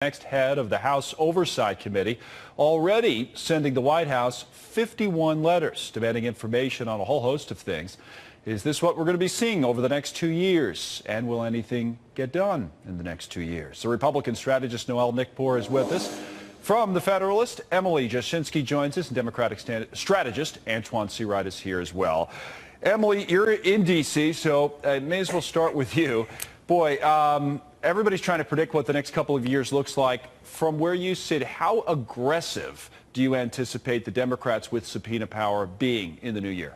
Next head of the House Oversight Committee, already sending the White House 51 letters demanding information on a whole host of things. Is this what we're going to be seeing over the next 2 years? And will anything get done in the next 2 years? The Republican strategist Noel Nickpour is with us. From The Federalist, Emily Jashinsky joins us, and Democratic strategist Antoine Seawright is here as well. Emily, you're in D.C., so I may as well start with you. Boy, everybody's trying to predict what the next couple of years looks like. From where you sit, how aggressive do you anticipate the Democrats with subpoena power being in the new year?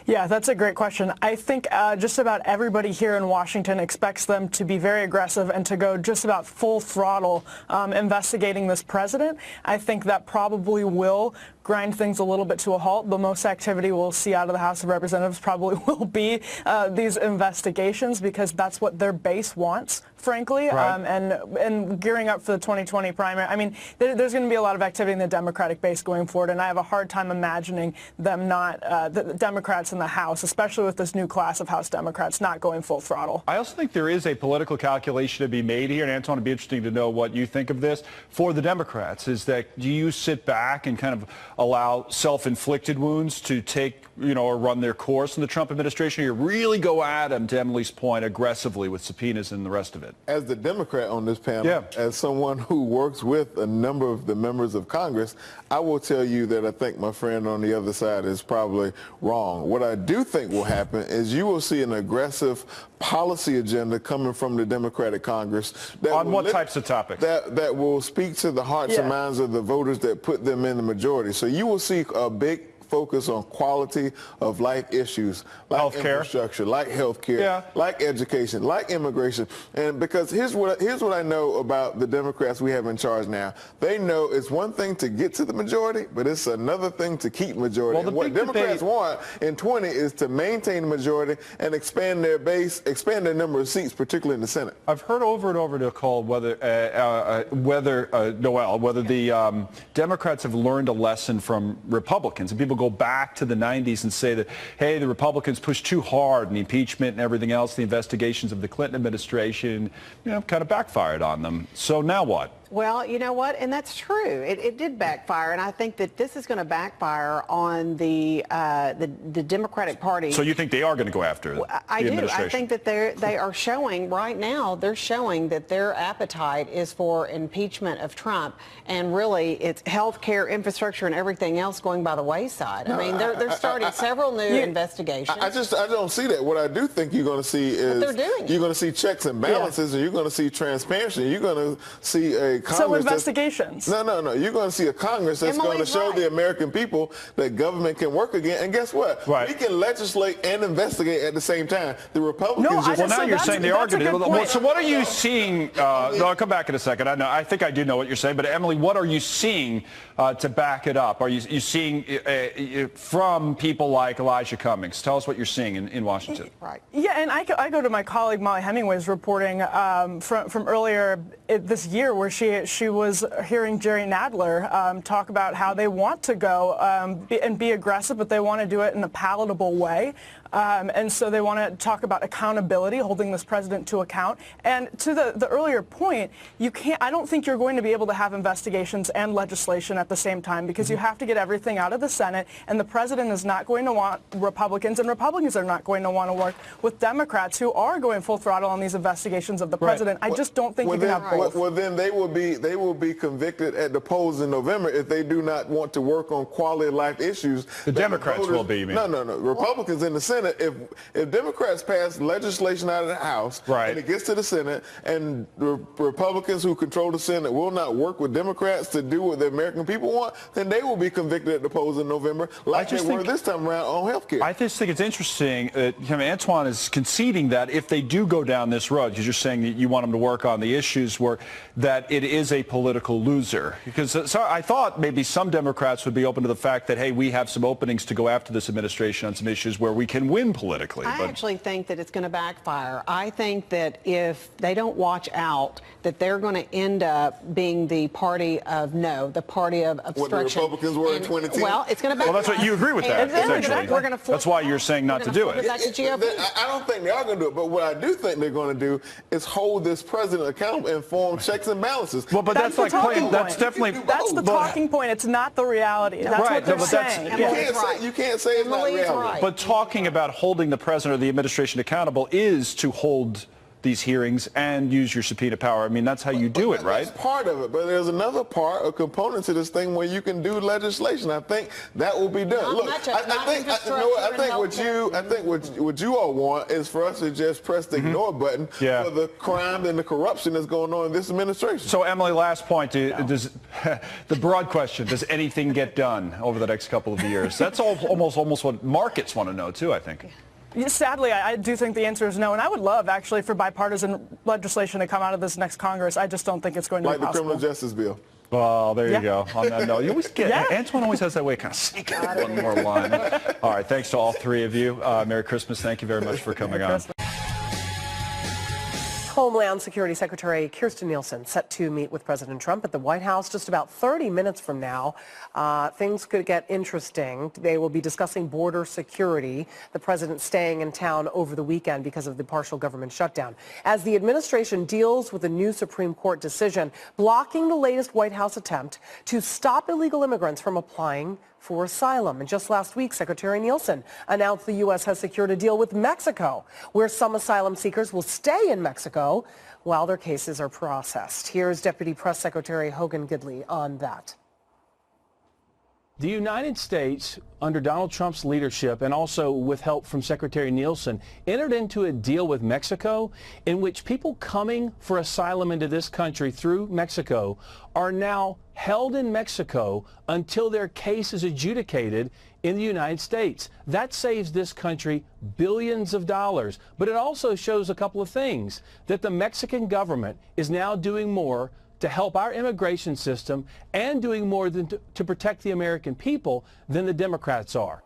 Yeah, that's a great question. I think just about everybody here in Washington expects them to be very aggressive and to go just about full throttle investigating this president. I think that probably will grind things a little bit to a halt. The most activity we'll see out of the House of Representatives probably will be these investigations, because that's what their base wants, frankly. Right. And gearing up for the 2020 primary, I mean, there's going to be a lot of activity in the Democratic base going forward, and I have a hard time imagining them not, the Democrats in the House, especially with this new class of House Democrats, not going full throttle. I also think there is a political calculation to be made here, and Antoine, it'd be interesting to know what you think of this. For the Democrats, is that do you sit back and kind of allow self-inflicted wounds to take, or run their course in the Trump administration, or you really go at them, to Emily's point, aggressively with subpoenas and the rest of it? As the Democrat on this panel, as someone who works with a number of the members of Congress, I will tell you that I think my friend on the other side is probably wrong. What I do think will happen is you will see an aggressive policy agenda coming from the Democratic Congress. On what types of topics? That will speak to the hearts and minds of the voters that put them in the majority. So you will see a big focus on quality of life issues, like infrastructure, like healthcare, like education, like immigration. And because here's what I know about the Democrats we have in charge now. They know it's one thing to get to the majority, but it's another thing to keep majority. Well, and what Democrats want in 20 is to maintain the majority and expand their base, expand their number of seats, particularly in the Senate. I've heard over and over, Nicole, whether the Democrats have learned a lesson from Republicans, and people go back to the 90s and say that, hey, the Republicans pushed too hard in the impeachment and everything else, the investigations of the Clinton administration, kind of backfired on them. So now what? Well, you know what, and that's true. It did backfire, and I think that this is going to backfire on the Democratic Party. So you think they are going to go after the administration? I think that they are showing right now. They're showing that their appetite is for impeachment of Trump, and really it's health care, infrastructure, and everything else going by the wayside. I mean, they're starting several new investigations. I don't see that. What I do think you're going to see is you're going to see checks and balances, and you're going to see transparency. You're going to see a Congress. So investigations. No. You're going to see a Congress that's going to show the American people that government can work again. And guess what? We can legislate and investigate at the same time. The Republicans well, now you're saying they are going to do it. So what are you seeing? I'll come back in a second. I think I do know what you're saying. But Emily, what are you seeing to back it up? Are you seeing from people like Elijah Cummings? Tell us what you're seeing in Washington. Right. Yeah, and I go to my colleague Molly Hemingway's reporting from earlier this year, where she was hearing Jerry Nadler talk about how they want to go and be aggressive, but they want to do it in a palatable way. And so they want to talk about accountability, holding this president to account. And to the earlier point, I don't think you're going to be able to have investigations and legislation at the same time, because you have to get everything out of the Senate, and the president is not going to want Republicans, and Republicans are not going to want to work with Democrats who are going full throttle on these investigations of the president. I just don't think you can have both. Well, then they will be convicted at the polls in November if they do not want to work on quality of life issues. The Democrats will be, you mean? No. Republicans in the Senate. If Democrats pass legislation out of the House and it gets to the Senate, and the Republicans who control the Senate will not work with Democrats to do what the American people want, then they will be convicted at the polls in November, like they were this time around on health care. I just think it's interesting. Antoine is conceding that if they do go down this road, because you're saying that you want them to work on the issues that it is a political loser. Because I thought maybe some Democrats would be open to the fact that, hey, we have some openings to go after this administration on some issues where we can win politically. I actually think that it's going to backfire. I think that if they don't watch out, that they're going to end up being the party of no, the party of obstruction. What the Republicans were in 2010? Well, it's going to backfire. Well, that's what you agree with that, essentially. We're going to that's why you're saying not to do it. I don't think they are going to do it, but what I do think they're going to do is hold this president accountable and form checks and balances. Well, but that's like playing. That's definitely. That's the talking point. It's not the reality. That's right, what they're but saying. You can't say it's not reality. Right. But talking about holding the president or the administration accountable is to hold these hearings and use your subpoena power. I mean, that's how you do it, right? That's part of it, but there's another part, a component to this thing where you can do legislation. I think that will be done. Look, I think what you all want is for us to just press the ignore button for the crime and the corruption that's going on in this administration. So, Emily, last point. Does the broad question, does anything get done over the next couple of years? That's almost what markets want to know, too, I think. Sadly, I do think the answer is no, and I would love, actually, for bipartisan legislation to come out of this next Congress. I just don't think it's going to be possible. Like the criminal justice bill. Well, there you go. On that note, you always get Antoine always has that way, kind of sneak in one more line. All right, thanks to all three of you. Merry Christmas. Thank you very much for coming on. Homeland Security Secretary Kirstjen Nielsen set to meet with President Trump at the White House just about 30 minutes from now. Things could get interesting. They will be discussing border security, the president staying in town over the weekend because of the partial government shutdown. As the administration deals with a new Supreme Court decision blocking the latest White House attempt to stop illegal immigrants from applying for asylum. And just last week, Secretary Nielsen announced the U.S. has secured a deal with Mexico, where some asylum seekers will stay in Mexico while their cases are processed. Here's Deputy Press Secretary Hogan Gidley on that. The United States, under Donald Trump's leadership and also with help from Secretary Nielsen, entered into a deal with Mexico in which people coming for asylum into this country through Mexico are now held in Mexico until their case is adjudicated in the United States. That saves this country billions of dollars. But it also shows a couple of things, that the Mexican government is now doing more to help our immigration system and doing more than to protect the American people than the Democrats are.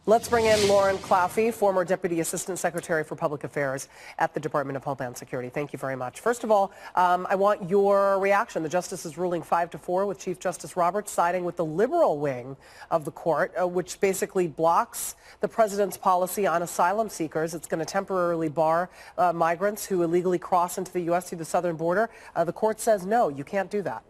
Let's bring in Lauren Claffey, former Deputy Assistant Secretary for Public Affairs at the Department of Homeland Security. Thank you very much. First of all, I want your reaction. The justice is ruling 5-4 with Chief Justice Roberts siding with the liberal wing of the court, which basically blocks the president's policy on asylum seekers. It's going to temporarily bar migrants who illegally cross into the U.S. through the southern border. The court says, no, you can't do that.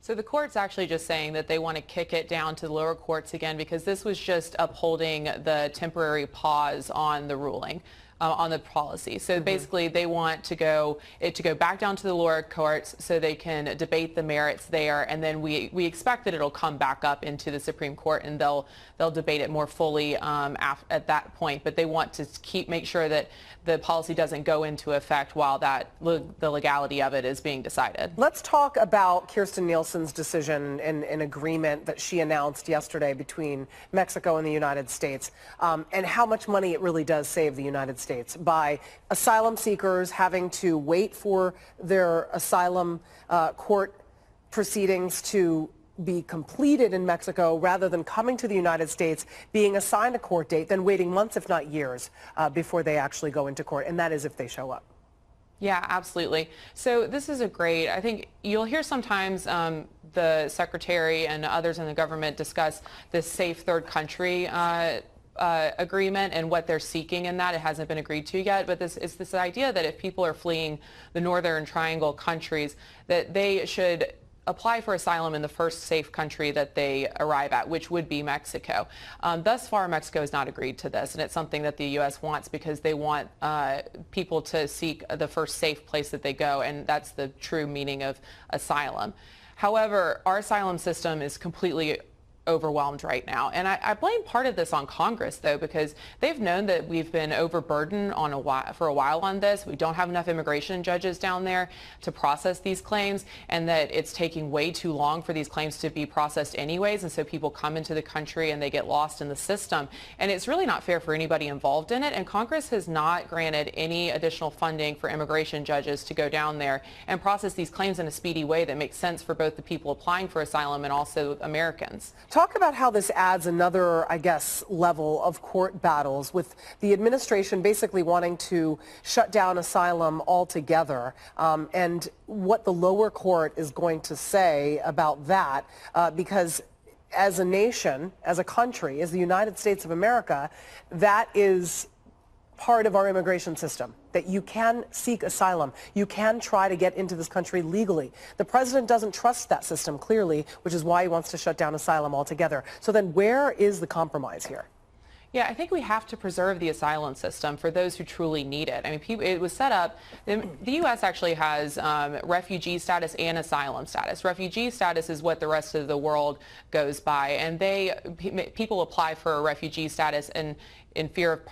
So the court's actually just saying that they want to kick it down to the lower courts again because this was just upholding the temporary pause on the ruling. On the policy. So basically they want it to go back down to the lower courts so they can debate the merits there, and then we expect that it'll come back up into the Supreme Court and they'll debate it more fully at that point. But they want to make sure that the policy doesn't go into effect while the legality of it is being decided. Let's talk about Kirstjen Nielsen's decision and agreement that she announced yesterday between Mexico and the United States, and how much money it really does save the United States by asylum seekers having to wait for their asylum court proceedings to be completed in Mexico rather than coming to the United States, being assigned a court date, then waiting months, if not years, before they actually go into court. And that is if they show up. Yeah, absolutely. So this is I think you'll hear sometimes the secretary and others in the government discuss this safe third country agreement and what they're seeking in that. It hasn't been agreed to yet, but it's this idea that if people are fleeing the Northern Triangle countries, that they should apply for asylum in the first safe country that they arrive at, which would be Mexico. Thus far, Mexico has not agreed to this, and it's something that the U.S. wants because they want people to seek the first safe place that they go, and that's the true meaning of asylum. However, our asylum system is completely overwhelmed right now. And I blame part of this on Congress, though, because they've known that we've been overburdened for a while on this. We don't have enough immigration judges down there to process these claims, and that it's taking way too long for these claims to be processed anyways. And so people come into the country and they get lost in the system. And it's really not fair for anybody involved in it. And Congress has not granted any additional funding for immigration judges to go down there and process these claims in a speedy way that makes sense for both the people applying for asylum and also Americans. Talk about how this adds another, I guess, level of court battles with the administration basically wanting to shut down asylum altogether, and what the lower court is going to say about that, because as a nation, as a country, as the United States of America, that is part of our immigration system, that you can seek asylum. You can try to get into this country legally. The president doesn't trust that system, clearly, which is why he wants to shut down asylum altogether. So then where is the compromise here? Yeah, I think we have to preserve the asylum system for those who truly need it. I mean, it was set up, the U.S. actually has refugee status and asylum status. Refugee status is what the rest of the world goes by, and people apply for a refugee status in fear of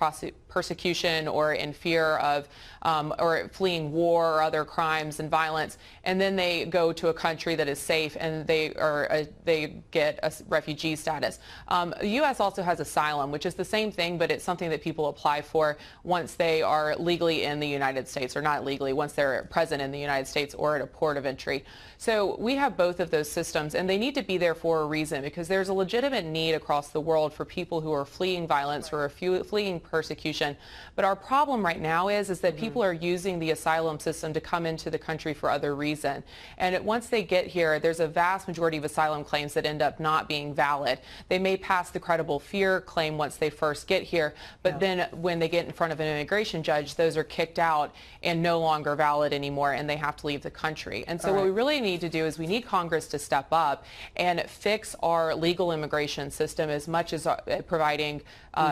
persecution or in fear of or fleeing war or other crimes and violence, and then they go to a country that is safe and they get a refugee status. The U.S. also has asylum, which is the same thing, but it's something that people apply for once they are legally in the United States, or not legally, once they're present in the United States or at a port of entry. So we have both of those systems, and they need to be there for a reason, because there's a legitimate need across the world for people who are fleeing violence or fleeing persecution. But our problem right now is that people are using the asylum system to come into the country for other reason. And once they get here, there's a vast majority of asylum claims that end up not being valid. They may pass the credible fear claim once they first get here, but then when they get in front of an immigration judge, those are kicked out and no longer valid anymore, and they have to leave the country. And so what we really need to do is we need Congress to step up and fix our legal immigration system as much as providing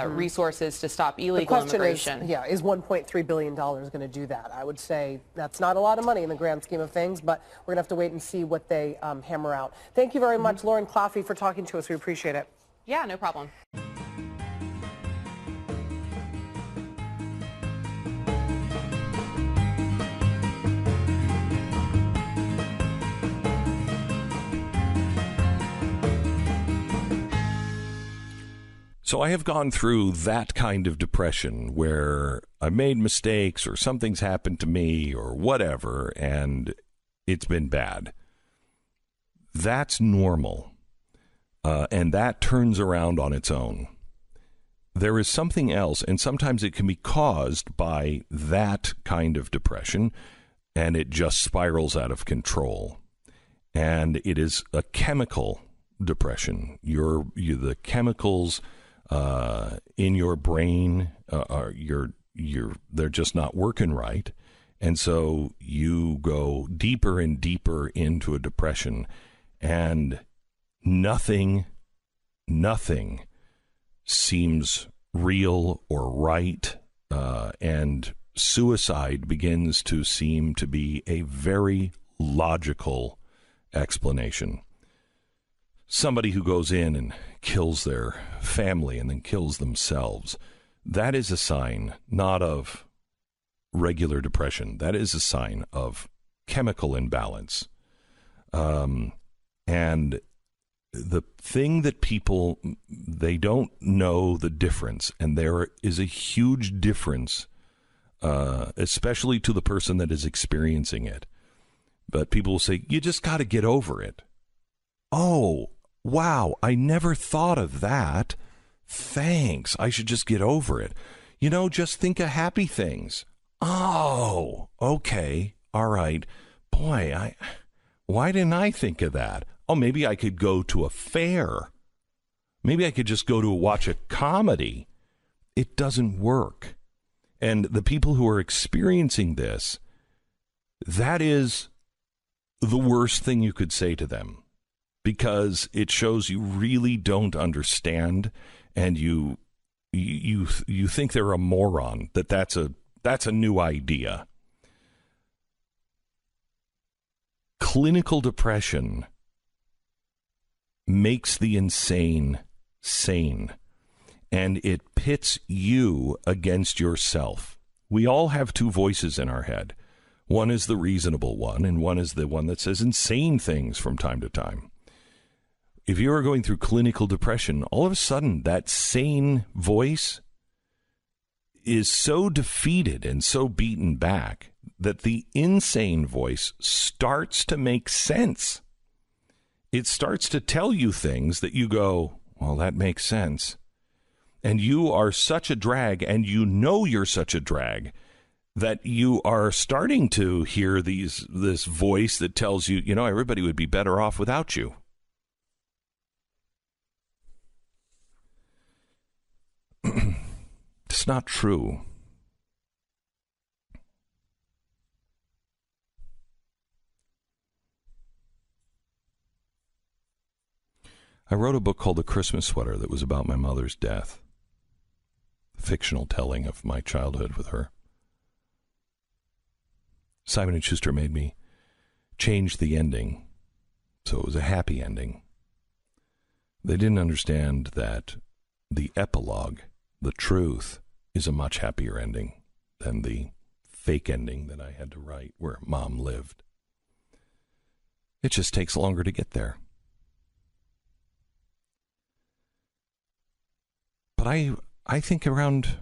resources to stop illegal immigration. Is $1.3 billion going to do that? I would say that's not a lot of money in the grand scheme of things, but we're going to have to wait and see what they hammer out. Thank you very much, Lauren Claffey, for talking to us. We appreciate it. Yeah, no problem. So I have gone through that kind of depression where I made mistakes or something's happened to me or whatever, and it's been bad. That's normal, and that turns around on its own. There is something else, and sometimes it can be caused by that kind of depression, and it just spirals out of control. And it is a chemical depression. The chemicals in your brain they're just not working right, and so you go deeper and deeper into a depression, and nothing seems real or right, and suicide begins to seem to be a very logical explanation. Somebody who goes in and kills their family and then kills themselves, that is a sign not of regular depression. That is a sign of chemical imbalance. And the thing that people, they don't know the difference, and there is a huge difference, especially to the person that is experiencing it. But people will say, you just got to get over it. Oh, wow, I never thought of that. Thanks. I should just get over it. Just think of happy things. Oh, okay. All right. Boy, why didn't I think of that? Oh, maybe I could go to a fair. Maybe I could just go to watch a comedy. It doesn't work. And the people who are experiencing this, that is the worst thing you could say to them. Because it shows you really don't understand, and you think they're a moron, that's a new idea. Clinical depression makes the insane sane, and it pits you against yourself. We all have two voices in our head. One is the reasonable one, and one is the one that says insane things from time to time. If you are going through clinical depression, all of a sudden that sane voice is so defeated and so beaten back that the insane voice starts to make sense. it starts to tell you things that you go, well, that makes sense. And you are such a drag, and you know you're such a drag, that you are starting to hear this voice that tells you, you know, everybody would be better off without you. It's not true. I wrote a book called The Christmas Sweater that was about my mother's death. Fictional telling of my childhood with her. Simon & Schuster made me change the ending, so it was a happy ending. They didn't understand that the epilogue, the truth, is a much happier ending than the fake ending that I had to write where Mom lived. It just takes longer to get there. But I think around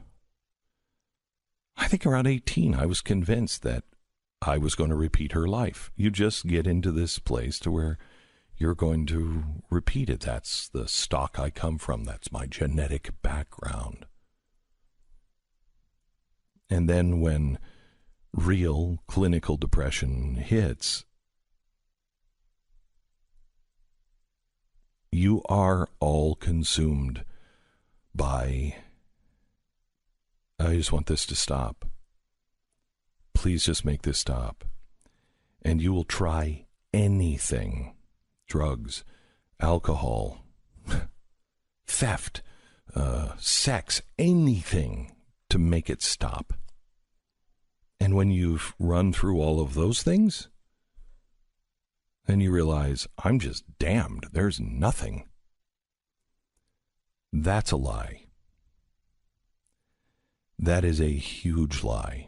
18, I was convinced that I was going to repeat her life. You just get into this place to where you're going to repeat it. That's the stock I come from. That's my genetic background. And then when real clinical depression hits, you are all consumed by, I just want this to stop. Please just make this stop. And you will try anything. Drugs, alcohol, theft, sex, anything to make it stop. And when you've run through all of those things, then you realize, I'm just damned. There's nothing. That's a lie. That is a huge lie.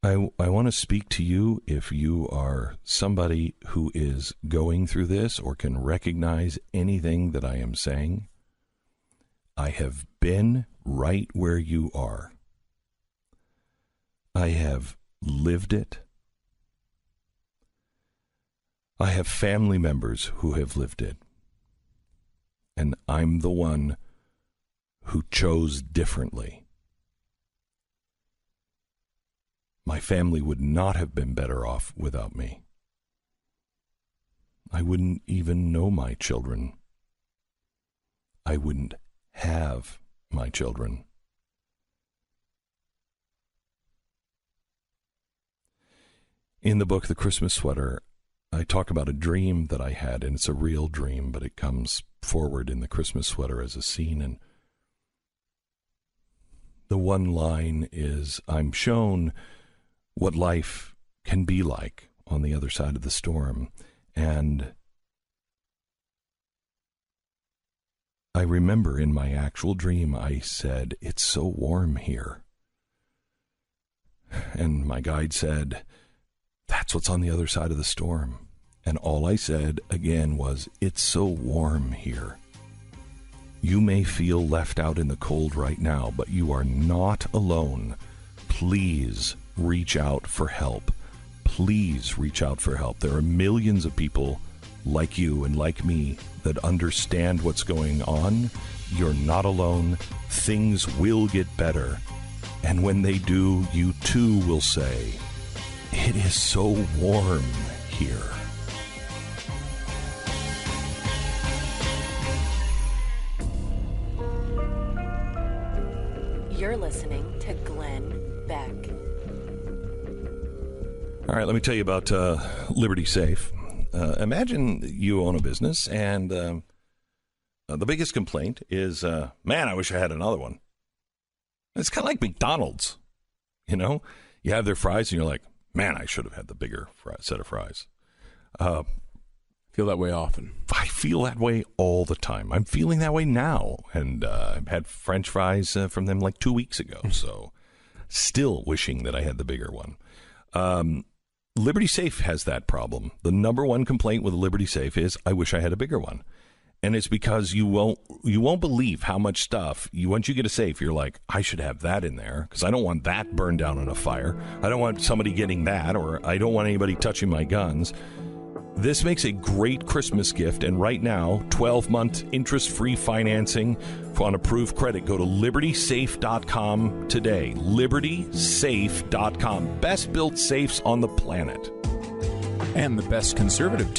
I want to speak to you if you are somebody who is going through this or can recognize anything that I am saying. I have been right where you are. I have lived it. I have family members who have lived it. And I'm the one who chose differently. My family would not have been better off without me. I wouldn't even know my children. I wouldn't have my children. In the book, The Christmas Sweater, I talk about a dream that I had, and it's a real dream, but it comes forward in The Christmas Sweater as a scene. And the one line is, I'm shown what life can be like on the other side of the storm. And I remember in my actual dream, I said, it's so warm here. And my guide said, that's what's on the other side of the storm. And all I said again was, it's so warm here. You may feel left out in the cold right now, but you are not alone. Please reach out for help. Please reach out for help. There are millions of people like you and like me that understand what's going on. You're not alone. Things will get better. And when they do, you too will say, it is so warm here. You're listening to Glenn Beck. All right, let me tell you about Liberty Safe. Imagine you own a business, and the biggest complaint is, man, I wish I had another one. It's kind of like McDonald's. You know, you have their fries, and you're like, man, I should have had the bigger set of fries. Feel that way often. I feel that way all the time. I'm feeling that way now, and I've had French fries from them like 2 weeks ago, so still wishing that I had the bigger one. Liberty Safe has that problem. The number one complaint with Liberty Safe is, I wish I had a bigger one. And it's because you won't believe how much stuff, once you get a safe, you're like, I should have that in there because I don't want that burned down in a fire. I don't want somebody getting that, or I don't want anybody touching my guns. This makes a great Christmas gift, and right now, 12-month interest-free financing on approved credit. Go to libertysafe.com today. libertysafe.com. Best built safes on the planet. And the best conservative